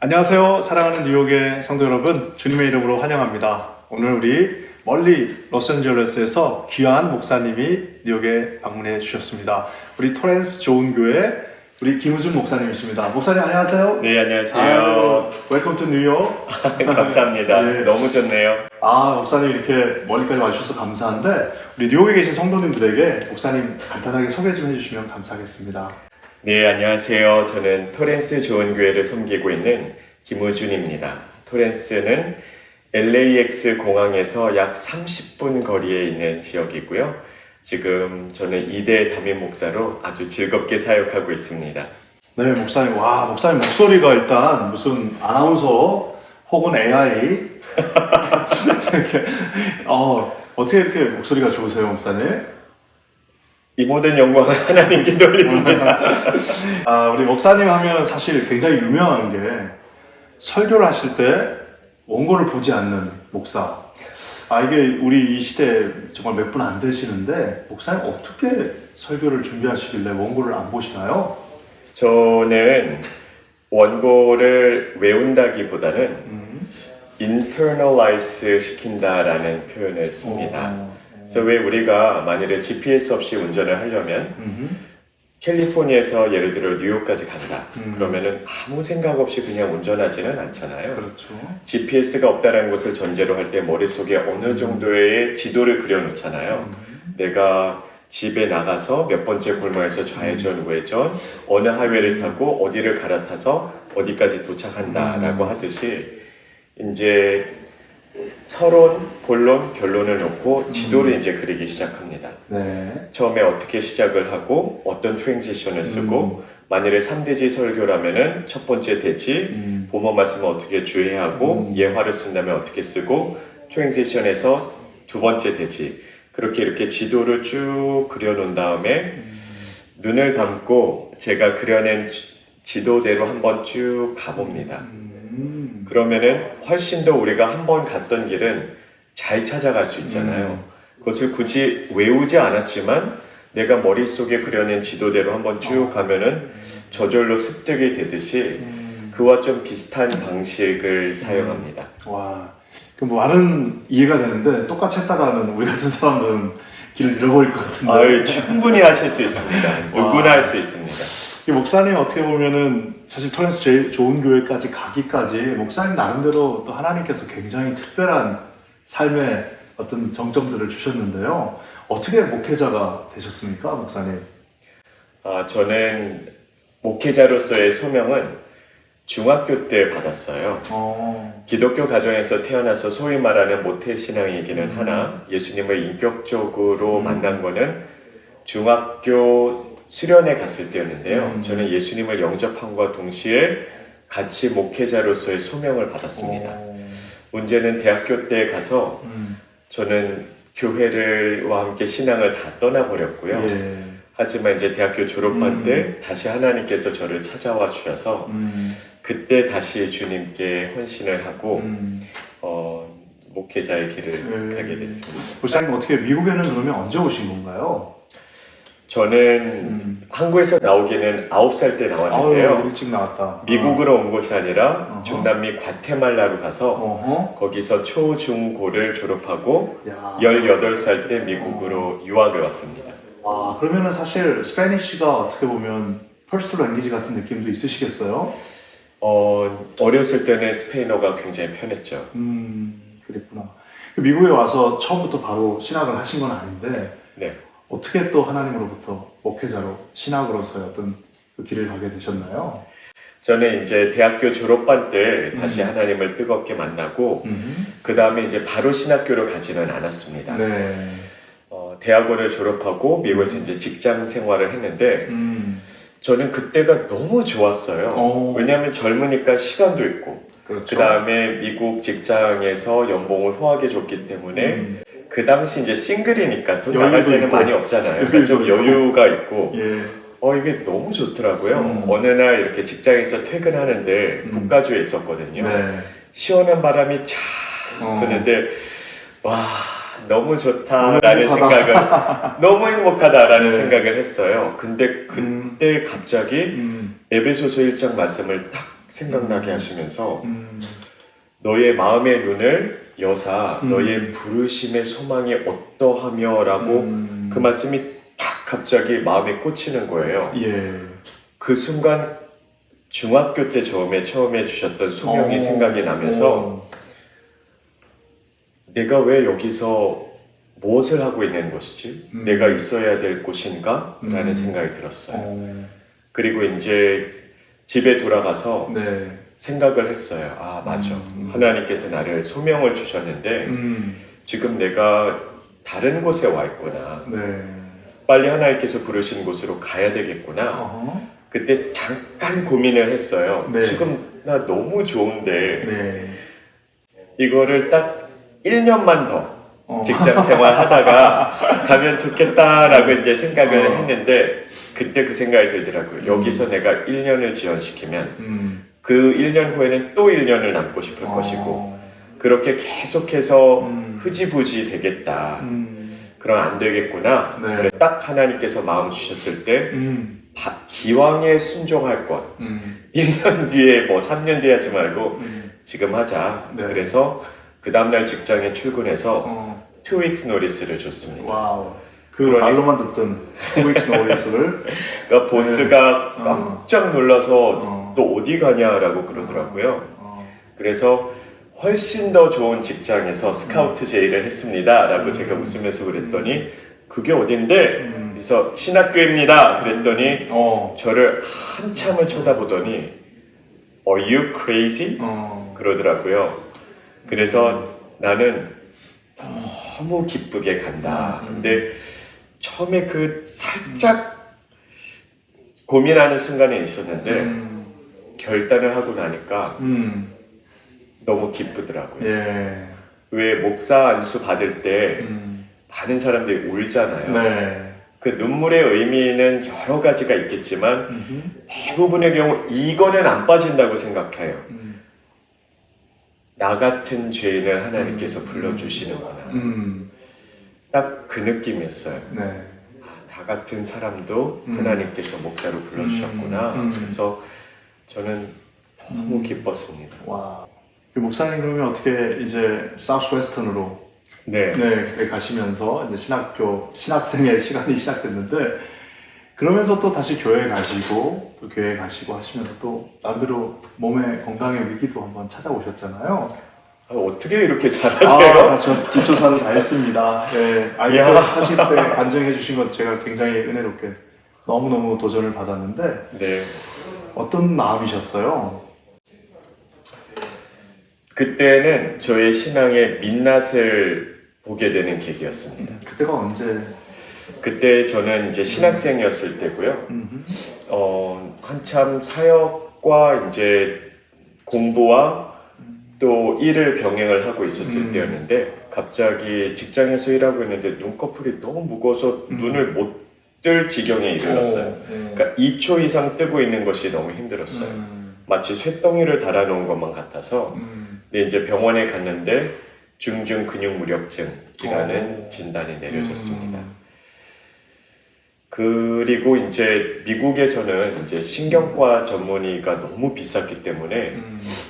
안녕하세요. 사랑하는 뉴욕의 성도 여러분, 주님의 이름으로 환영합니다. 오늘 우리 멀리 로스앤젤레스에서 귀한 목사님이 뉴욕에 방문해 주셨습니다. 우리 토렌스 좋은 교회 우리 김우준 목사님이십니다. 목사님 안녕하세요. 네, 안녕하세요. 웰컴 투 뉴욕. 감사합니다. 네. 너무 좋네요. 목사님 이렇게 멀리까지 와주셔서 감사한데 우리 뉴욕에 계신 성도님들에게 목사님 간단하게 소개 좀 해주시면 감사하겠습니다. 네, 안녕하세요. 저는 토렌스 좋은 교회를 섬기고 있는 김우준입니다. 토렌스는 LAX 공항에서 약 30분 거리에 있는 지역이고요. 지금 저는 2대 담임 목사로 아주 즐겁게 사역하고 있습니다. 네, 목사님. 와, 목사님 목소리가 일단 무슨 아나운서 혹은 AI 이렇게 어떻게 이렇게 목소리가 좋으세요, 목사님? 이 모든 영광은 하나님께 돌립니다. 우리 목사님 하면 사실 굉장히 유명한 게 설교를 하실 때 원고를 보지 않는 목사. 이게 우리 이 시대에 정말 몇 분 안 되시는데 목사님 어떻게 설교를 준비하시길래 원고를 안 보시나요? 저는 원고를 외운다기보다는 internalize 시킨다라는 표현을 씁니다. 그래서 왜 우리가 만일에 GPS 없이 운전을 하려면 캘리포니아에서 예를 들어 뉴욕까지 간다. 그러면은 아무 생각 없이 그냥 운전하지는 않잖아요. 그렇죠. GPS가 없다는 것을 전제로 할 때 머릿속에 어느 정도의 지도를 그려놓잖아요. 내가 집에 나가서 몇 번째 골목에서 좌회전, 우회전, 어느 하이웨이를 타고 어디를 갈아타서 어디까지 도착한다라고 하듯이 이제 서론, 본론, 결론을 놓고 지도를 이제 그리기 시작합니다. 네. 처음에 어떻게 시작을 하고 어떤 트랜지션을 쓰고 만일에 3대지 설교라면은 첫 번째 대지, 본문 말씀을 어떻게 주의해야 하고 예화를 쓴다면 어떻게 쓰고 트랜지션에서 두 번째 대지 그렇게 이렇게 지도를 쭉 그려놓은 다음에 눈을 감고 제가 그려낸 지도대로 한번 쭉 가봅니다. 그러면은 훨씬 더 우리가 한번 갔던 길은 잘 찾아갈 수 있잖아요. 그것을 굳이 외우지 않았지만 내가 머릿속에 그려낸 지도대로 한번 쭉 가면은 저절로 습득이 되듯이 그와 좀 비슷한 방식을 사용합니다. 와, 그럼 말은 이해가 되는데 똑같이 했다가는 우리 같은 사람들은 길을 잃어버릴 것 같은데. 충분히 하실 수 있습니다. 누구나 할 수 있습니다. 이 목사님 어떻게 보면은 사실 토렌스 제일 좋은 교회까지 가기까지 목사님 나름대로 또 하나님께서 굉장히 특별한 삶의 어떤 정점들을 주셨는데요. 어떻게 목회자가 되셨습니까, 목사님? 저는 목회자로서의 소명은 중학교 때 받았어요. 기독교 가정에서 태어나서 소위 말하는 모태신앙이기는 하나 예수님을 인격적으로 만난 거는 중학교 수련회 갔을 때였는데요. 저는 예수님을 영접함과 동시에 같이 목회자로서의 소명을 받았습니다. 문제는 대학교 때 가서 저는 교회와 함께 신앙을 다 떠나버렸고요. 하지만 이제 대학교 졸업한 때 다시 하나님께서 저를 찾아와 주셔서 그때 다시 주님께 헌신을 하고 목회자의 길을 가게 됐습니다. 목사님 어떻게 미국에는 그러면 언제 오신 건가요? 저는 한국에서 나오기는 9살 때 나왔는데요. 일찍 나왔다. 미국으로 온 곳이 아니라 중남미 과테말라로 가서 거기서 초, 중, 고를 졸업하고 18살 때 미국으로 유학을 왔습니다. 그러면은 사실 스페니쉬가 어떻게 보면 퍼스트 랭귀지 같은 느낌도 있으시겠어요? 어렸을 때는 스페인어가 굉장히 편했죠. 그랬구나. 미국에 와서 처음부터 바로 신학을 하신 건 아닌데 네. 어떻게 또 하나님으로부터 목회자로 신학으로서의 어떤 그 길을 가게 되셨나요? 저는 이제 대학교 졸업반 때 다시 하나님을 뜨겁게 만나고 그 다음에 이제 바로 신학교로 가지는 않았습니다. 네. 대학원을 졸업하고 미국에서 이제 직장 생활을 했는데 저는 그때가 너무 좋았어요. 왜냐하면 젊으니까 시간도 있고 그렇죠. 그 다음에 미국 직장에서 연봉을 후하게 줬기 때문에 그 당시 이제 싱글이니까 돈 나갈 때는 있고. 많이 없잖아요. 그러니까 좀 여유가 있고 이게 너무 좋더라고요. 어느 날 이렇게 직장에서 퇴근하는데 북가주에 있었거든요. 시원한 바람이 쫙 부는데 와 너무 좋다라는 생각을 너무 행복하다라는 생각을 했어요. 근데 그때 갑자기 에베소서 1장 말씀을 딱 생각나게 하시면서 너의 마음의 눈을 여사 너의 부르심의 소망이 어떠하며 라고 그 말씀이 딱 갑자기 마음에 꽂히는 거예요. 예. 그 순간 중학교 때 처음에 주셨던 소명이 생각이 나면서 내가 왜 여기서 무엇을 하고 있는 것이지? 내가 있어야 될 곳인가? 라는 생각이 들었어요. 그리고 이제 집에 돌아가서 네. 생각을 했어요. 아, 맞아. 하나님께서 나를 소명을 주셨는데 지금 내가 다른 곳에 와 있구나. 네. 빨리 하나님께서 부르신 곳으로 가야 되겠구나. 그때 잠깐 고민을 했어요. 네. 지금 나 너무 좋은데 네. 이거를 딱 1년만 더 직장 생활 하다가 가면 좋겠다라고 이제 생각을 했는데 그때 그 생각이 들더라고요. 여기서 내가 1년을 지연시키면 그 1년 후에는 또 1년을 남고 싶을 것이고 그렇게 계속해서 흐지부지 되겠다. 그럼 안 되겠구나. 네. 그래서 딱 하나님께서 마음 주셨을 때 기왕에 순종할 것. 1년 뒤에 뭐 3년 뒤에 하지 말고 지금 하자. 네. 그래서 그 다음날 직장에 출근해서 2weeks notice를 줬습니다. 와우. 그 말로만 듣던 2weeks notice를 그러니까 보스가 깜짝 놀라서 너 어디 가냐라고 그러더라고요. 그래서 훨씬 더 좋은 직장에서 스카우트 제의를 했습니다 라고 제가 웃으면서 그랬더니 그게 어딘데? 그래서 신학교입니다 그랬더니 저를 한참을 쳐다보더니 Are you crazy? 그러더라고요. 그래서 나는 너무 기쁘게 간다. 근데 처음에 그 살짝 고민하는 순간에 있었는데 결단을 하고 나니까 너무 기쁘더라고요. 예. 왜 목사 안수 받을 때 많은 사람들이 울잖아요. 네. 그 눈물의 의미는 여러 가지가 있겠지만 대부분의 경우 이거는 안 빠진다고 생각해요. 나 같은 죄인을 하나님께서 불러주시는구나. 딱 그 느낌이었어요. 네. 나 같은 사람도 하나님께서 목사로 불러주셨구나. 그래서 저는 너무 기뻤습니다. 와. 그 목사님 그러면 어떻게 이제 사우스웨스턴으로 네. 그때 가시면서 이제 신학생의 시간이 시작됐는데 그러면서 또 다시 교회 가시고 또 교회 가시고 하시면서 또 나름대로 몸의 건강의 위기도 한번 찾아오셨잖아요. 어떻게 이렇게 잘하세요? 다 뒷조사를 다 했습니다. 네. 이거 사실 때 간증해 주신 건 제가 굉장히 은혜롭게 너무너무 도전을 받았는데 네. 어떤 마음이셨어요? 그때는 저의 신앙의 민낯을 보게 되는 계기였습니다. 그때가 언제? 그때 저는 이제 신학생이었을 때고요. 한참 사역과 이제 공부와 또 일을 병행을 하고 있었을 때였는데 갑자기 직장에서 일하고 있는데 눈꺼풀이 너무 무거워서 눈을 못 뜰 지경에 이르렀어요. 그러니까 2초 이상 뜨고 있는 것이 너무 힘들었어요. 마치 쇳덩이를 달아놓은 것만 같아서 근데 이제 병원에 갔는데 중증 근육 무력증이라는 진단이 내려졌습니다. 그리고 이제 미국에서는 이제 신경과 전문의가 너무 비쌌기 때문에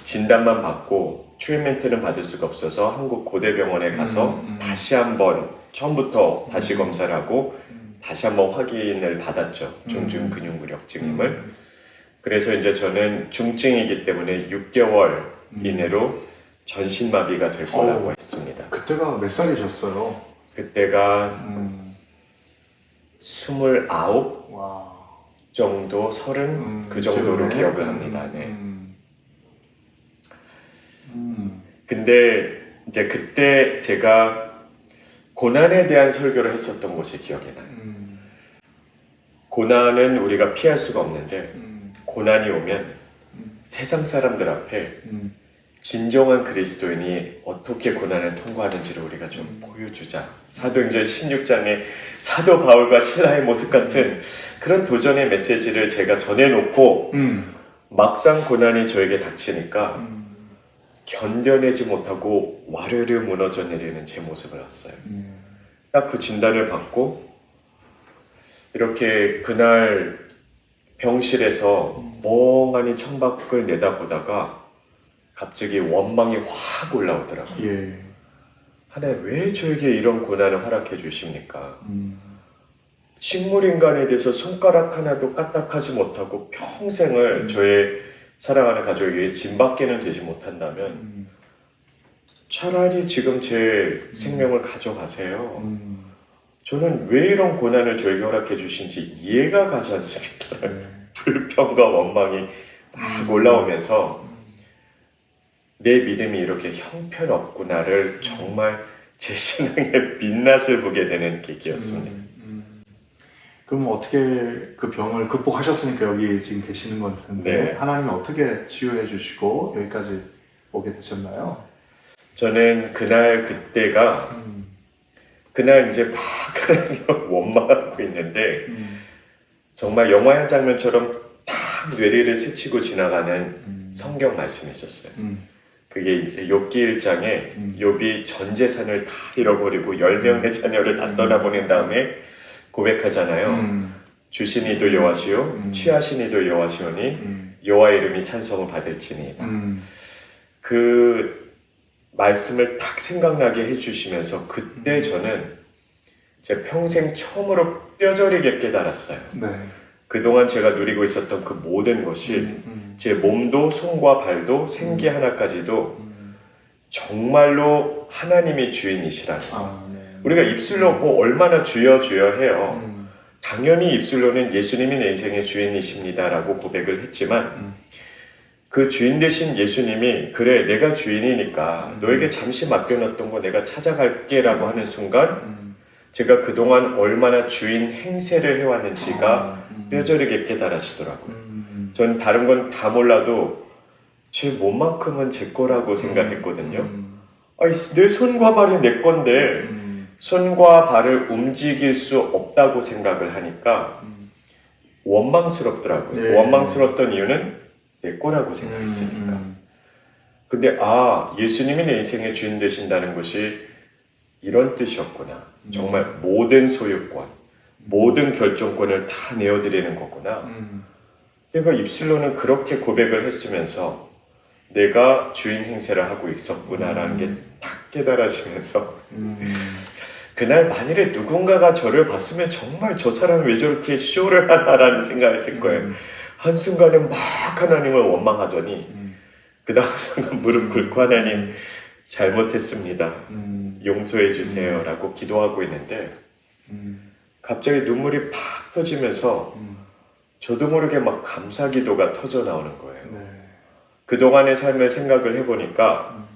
진단만 받고 트리트먼트는 받을 수가 없어서 한국 고대병원에 가서 다시 한번 처음부터 다시 검사를 하고 다시 한번 확인을 받았죠. 중증 근육 무력증임을. 그래서 이제 저는 중증이기 때문에 6개월 이내로 전신마비가 될 거라고 했습니다. 그때가 몇 살이셨어요? 그때가 29 와. 정도, 30 그 정도로 기억을 합니다. 네. 근데 이제 그때 제가 고난에 대한 설교를 했었던 것이 기억이 나요. 고난은 우리가 피할 수가 없는데 고난이 오면 세상 사람들 앞에 진정한 그리스도인이 어떻게 고난을 통과하는지를 우리가 좀 보여주자. 사도행전 16장에 사도 바울과 실라의 모습 같은 그런 도전의 메시지를 제가 전해놓고 막상 고난이 저에게 닥치니까 견뎌내지 못하고 와르르 무너져 내리는 제 모습을 봤어요. 딱 그 진단을 받고 이렇게 그날 병실에서 멍하니 창밖을 내다보다가 갑자기 원망이 확 올라오더라고요. 예. 하나님 왜 저에게 이런 고난을 허락해 주십니까? 식물인간에 대해서 손가락 하나도 까딱하지 못하고 평생을 저의 사랑하는 가족에 위해 짐밖에는 되지 못한다면 차라리 지금 제 생명을 가져가세요. 저는 왜 이런 고난을 저에게 허락해 주신지 이해가 가지 않습니다. 불평과 원망이 막 올라오면서 내 믿음이 이렇게 형편없구나를 정말 제 신앙의 빛낯을 보게 되는 계기였습니다. 그럼 어떻게 그 병을 극복하셨으니까 여기 지금 계시는 건 텐데 네. 하나님이 어떻게 치유해 주시고 여기까지 오게 되셨나요? 저는 그때가 그날 이제 막 하나님을 원망하고 있는데 정말 영화 한 장면처럼 딱 뇌리를 스치고 지나가는 성경 말씀이 있었어요. 그게 이제 욥기 1장에 욥이 전 재산을 다 잃어버리고 10명의 자녀를 다 떠나보낸 다음에 고백하잖아요. 주신 이도 여호와시요 취하신 이도 여호와시오니 여호와의 이름이 찬송을 받을지니이다. 그 말씀을 딱 생각나게 해주시면서 그때 저는 제 평생 처음으로 뼈저리게 깨달았어요. 네. 그동안 제가 누리고 있었던 그 모든 것이 제 몸도 손과 발도 생기 하나까지도 정말로 하나님이 주인이시라는 거. 네. 우리가 입술로 뭐 얼마나 주여 주여 해요. 당연히 입술로는 예수님이 내 인생의 주인이십니다라고 고백을 했지만 그 주인 되신 예수님이 그래 내가 주인이니까 너에게 잠시 맡겨놨던 거 내가 찾아갈게 라고 하는 순간 제가 그동안 얼마나 주인 행세를 해왔는지가 뼈저리게 깨달아지더라고요. 전 다른 건 다 몰라도 제 몸만큼은 제 거라고 생각했거든요. 아니, 내 손과 발이 내 건데 손과 발을 움직일 수 없다고 생각을 하니까 원망스럽더라고요. 네. 원망스러웠던 이유는 내 거라고 생각했으니까. 근데 예수님이 내 인생의 주인 되신다는 것이 이런 뜻이었구나. 정말 모든 소유권, 모든 결정권을 다 내어드리는 거구나. 내가 입술로는 그렇게 고백을 했으면서 내가 주인 행세를 하고 있었구나라는 게 딱 깨달아지면서 그날 만일에 누군가가 저를 봤으면 정말 저 사람이 왜 저렇게 쇼를 하나라는 생각을 했을 거예요. 한순간에 막 하나님을 원망하더니 그 다음 순간 무릎 꿇고 하나님 잘못했습니다. 용서해 주세요 라고 기도하고 있는데 갑자기 눈물이 팍 터지면서 저도 모르게 막 감사 기도가 터져 나오는 거예요. 네. 그동안의 삶을 생각을 해보니까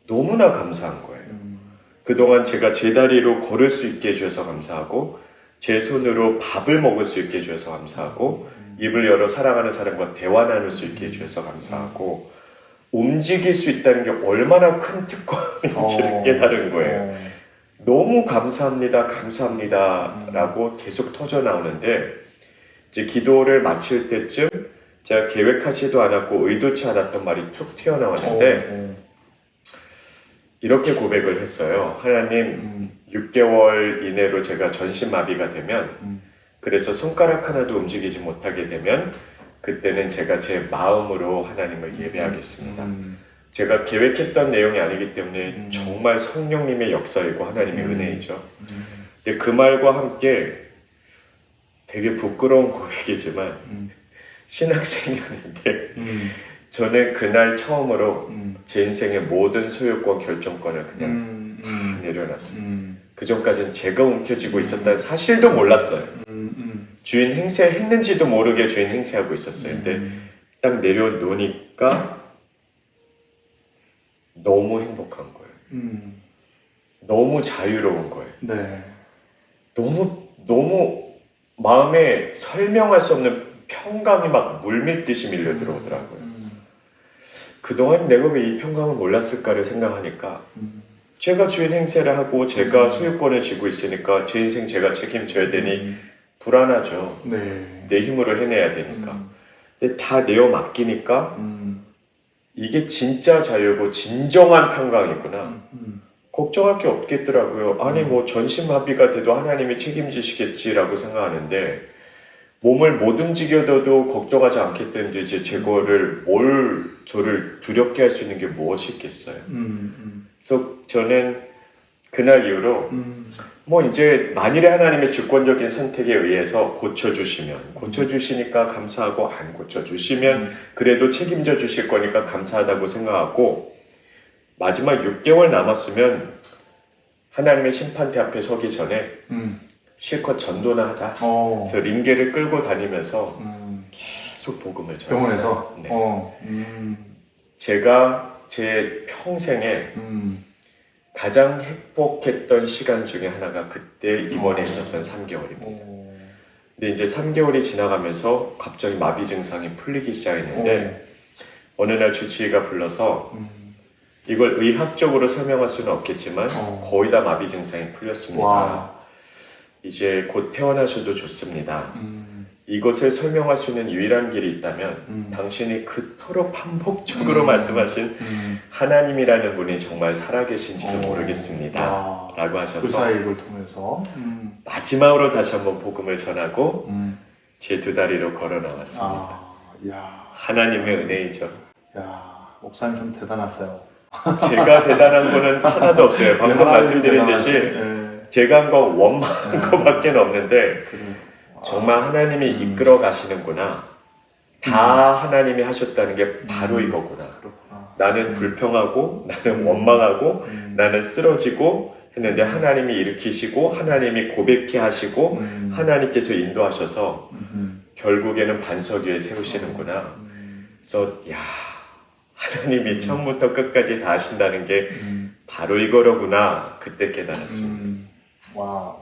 너무나 감사한 거예요. 그동안 제가 제 다리로 걸을 수 있게 해주셔서 감사하고 제 손으로 밥을 먹을 수 있게 해주셔서 감사하고 입을 열어 사랑하는 사람과 대화 나눌 수 있게 해주셔서 감사하고 움직일 수 있다는 게 얼마나 큰 특권인지를 깨달은 거예요. 너무 감사합니다, 감사합니다 라고 계속 터져 나오는데 이제 기도를 마칠 때쯤 제가 계획하지도 않았고 의도치 않았던 말이 툭 튀어나왔는데 이렇게 고백을 했어요. 하나님 6개월 이내로 제가 전신마비가 되면 그래서 손가락 하나도 움직이지 못하게 되면 그때는 제가 제 마음으로 하나님을 예배하겠습니다. 제가 계획했던 내용이 아니기 때문에 정말 성령님의 역사이고 하나님의 은혜이죠. 근데 그 말과 함께 되게 부끄러운 고백이지만 신학생이었는데 저는 그날 처음으로 제 인생의 모든 소유권, 결정권을 그냥 다 내려놨어요. 그 전까지는 제가 움켜쥐고 있었다는 사실도 몰랐어요. 주인 행세했는지도 모르게 주인 행세하고 있었어요. 근데 딱 내려놓으니까 너무 행복한 거예요. 너무 자유로운 거예요. 네. 너무 마음에 설명할 수 없는 평강이 막 물밀듯이 밀려 들어오더라고요. 그동안 내가 왜 이 평강을 몰랐을까를 생각하니까 제가 주인 행세를 하고 제가 소유권을 쥐고 있으니까 제 인생 제가 책임져야 되니 불안하죠. 네. 내 힘으로 해내야 되니까. 근데 다 내어 맡기니까 이게 진짜 자유고 진정한 평강이구나. 걱정할 게 없겠더라고요. 아니 뭐 전신마비가 돼도 하나님이 책임지시겠지라고 생각하는데 몸을 못 움직여도 걱정하지 않겠다는데 이제 저를 두렵게 할 수 있는 게 무엇이 있겠어요. 그래서 저는 그날 이후로 뭐 이제 만일에 하나님의 주권적인 선택에 의해서 고쳐주시니까 감사하고, 안 고쳐주시면 그래도 책임져 주실 거니까 감사하다고 생각하고, 마지막 6개월 남았으면 하나님의 심판대 앞에 서기 전에 실컷 전도나 하자. 그래서 링게를 끌고 다니면서 계속 복음을 전했어요. 병원에서? 네. 제가 제 평생에 가장 행복했던 시간 중에 하나가 그때 입원해 있었던 3개월입니다. 근데 이제 3개월이 지나가면서 갑자기 마비 증상이 풀리기 시작했는데 어느 날 주치의가 불러서 이걸 의학적으로 설명할 수는 없겠지만 거의 다 마비 증상이 풀렸습니다. 와. 이제 곧 퇴원하셔도 좋습니다. 이것을 설명할 수 있는 유일한 길이 있다면 당신이 그토록 반복적으로 말씀하신 하나님이라는 분이 정말 살아계신지도 모르겠습니다. 라고 하셔서 의사의 입을 통해서 마지막으로 다시 한번 복음을 전하고 제 두 다리로 걸어 나왔습니다. 야. 하나님의 은혜이죠. 야, 목사님 좀 대단하세요. 제가 대단한 거는 하나도 없어요. 방금 말씀드린 듯이 제가 한 거 원망한 거밖에 없는데 정말 하나님이 이끌어 가시는구나. 다 하나님이 하셨다는 게 바로 이거구나. 그렇구나. 나는 불평하고 나는 원망하고 나는 쓰러지고 했는데 하나님이 일으키시고 하나님이 고백케 하시고 하나님께서 인도하셔서 결국에는 반석 위에 세우시는구나. 그래서 야, 하나님이 처음부터 끝까지 다 하신다는 게 바로 이거로구나. 그때 깨달았습니다. 와,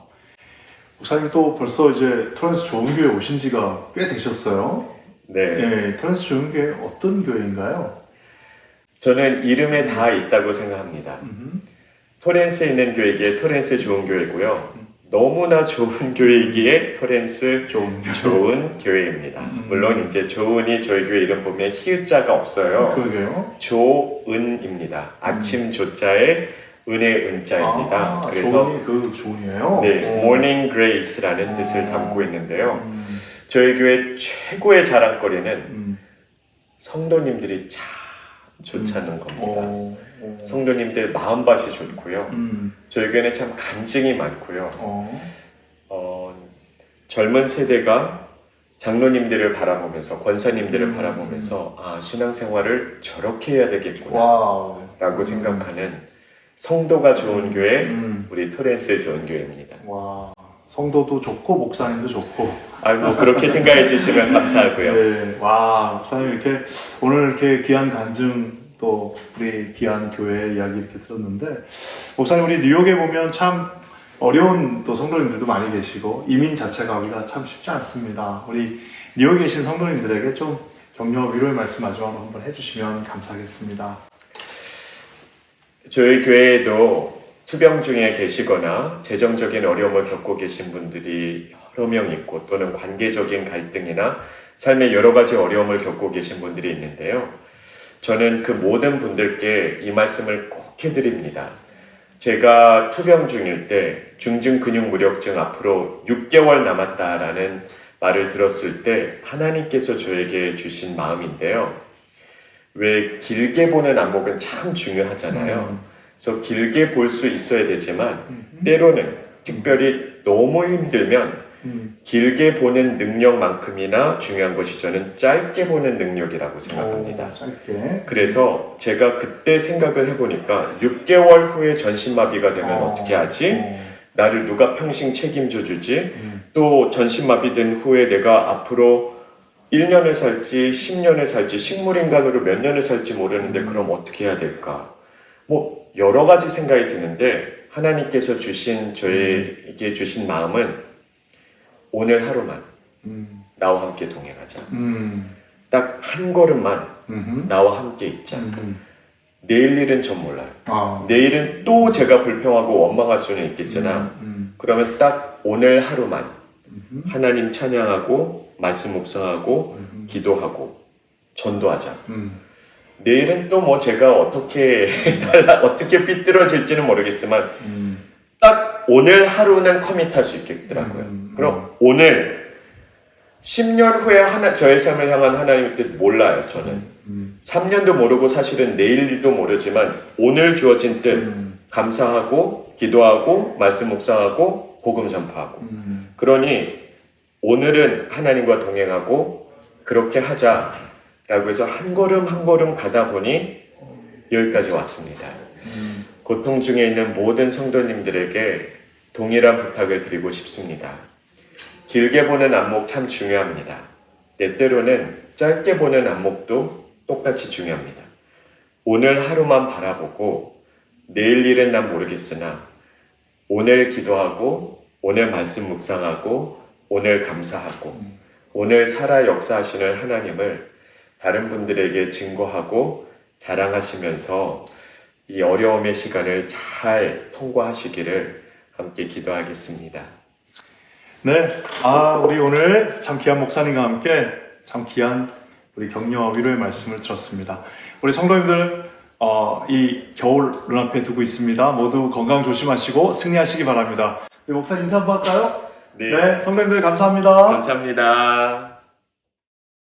목사님 또 벌써 이제 토렌스 좋은교회 오신 지가 꽤 되셨어요. 네. 예, 토렌스 좋은교회 어떤 교회인가요? 저는 이름에 다 있다고 생각합니다. 토렌스에 있는 교회이기에 토렌스 좋은 교회고요. 너무나 좋은 교회이기에 토렌스 좋은 교회입니다. 물론 이제 좋은이 저희 교회 이름 보면 히읗자가 없어요. 그러게요. 조은입니다. 아침 조자에 은혜 은자입니다. 그래서 좋은이에요? 네, Morning Grace라는 뜻을 담고 있는데요. 저희 교회 최고의 자랑거리는 성도님들이 참 좋다는 겁니다. 성도님들 마음밭이 좋고요. 저희 교회는 참 간증이 많고요. 젊은 세대가 장로님들을 바라보면서 권사님들을 바라보면서 아, 신앙생활을 저렇게 해야 되겠구나 라고 생각하는 성도가 좋은 교회, 우리 토렌스의 좋은 교회입니다. 와, 성도도 좋고 목사님도 좋고. 아이고 그렇게 생각해 주시면 감사하고요. 네, 와, 목사님 이렇게 오늘 이렇게 귀한 간증 또 우리 귀한 교회 이야기 이렇게 들었는데, 목사님 우리 뉴욕에 보면 참 어려운 또 성도님들도 많이 계시고 이민 자체가 우리가 참 쉽지 않습니다. 우리 뉴욕에 계신 성도님들에게 좀 격려와 위로의 말씀 마지막으로 한번 해주시면 감사하겠습니다. 저희 교회에도 투병 중에 계시거나 재정적인 어려움을 겪고 계신 분들이 여러 명 있고 또는 관계적인 갈등이나 삶의 여러 가지 어려움을 겪고 계신 분들이 있는데요. 저는 그 모든 분들께 이 말씀을 꼭 해드립니다. 제가 투병 중일 때 중증 근육 무력증 앞으로 6개월 남았다라는 말을 들었을 때 하나님께서 저에게 주신 마음인데요. 왜 길게 보는 안목은 참 중요하잖아요. 그래서 길게 볼 수 있어야 되지만 때로는 특별히 너무 힘들면 길게 보는 능력만큼이나 중요한 것이 저는 짧게 보는 능력이라고 생각합니다. 짧게. 그래서 제가 그때 생각을 해보니까 6개월 후에 전신마비가 되면 어떻게 하지? 나를 누가 평생 책임져 주지? 또 전신마비된 후에 내가 앞으로 1년을 살지 10년을 살지 식물인간으로 몇 년을 살지 모르는데 그럼 어떻게 해야 될까? 뭐 여러 가지 생각이 드는데 하나님께서 주신 저에게 주신 마음은 오늘 하루만 나와 함께 동행하자. 딱 한 걸음만 나와 함께 있자. 내일 일은 전 몰라요. 내일은 또 제가 불평하고 원망할 수는 있겠으나 그러면 딱 오늘 하루만 하나님 찬양하고 말씀 묵상하고 기도하고 전도하자. 내일은 또 뭐 제가 어떻게 어떻게 삐뚤어질지는 모르겠지만 딱 오늘 하루는 커밋할 수 있겠더라고요. 그럼 오늘 10년 후에 저의 삶을 향한 하나님의 뜻 몰라요, 저는. 3년도 모르고 사실은 내일 일도 모르지만 오늘 주어진 뜻 감사하고 기도하고 말씀 묵상하고 복음 전파하고 그러니 오늘은 하나님과 동행하고 그렇게 하자라고 해서 한 걸음 한 걸음 가다 보니 여기까지 왔습니다. 고통 중에 있는 모든 성도님들에게 동일한 부탁을 드리고 싶습니다. 길게 보는 안목 참 중요합니다. 때때로는 짧게 보는 안목도 똑같이 중요합니다. 오늘 하루만 바라보고 내일 일은 난 모르겠으나 오늘 기도하고 오늘 말씀 묵상하고 오늘 감사하고 오늘 살아 역사하시는 하나님을 다른 분들에게 증거하고 자랑하시면서 이 어려움의 시간을 잘 통과하시기를 함께 기도하겠습니다. 네, 우리 오늘 참 귀한 목사님과 함께 참 귀한 우리 격려와 위로의 말씀을 들었습니다. 우리 성도님들 이 겨울 눈앞에 두고 있습니다. 모두 건강 조심하시고 승리하시기 바랍니다. 우리 목사님 인사 한번 할까요? 네, 성도님들 감사합니다. 감사합니다.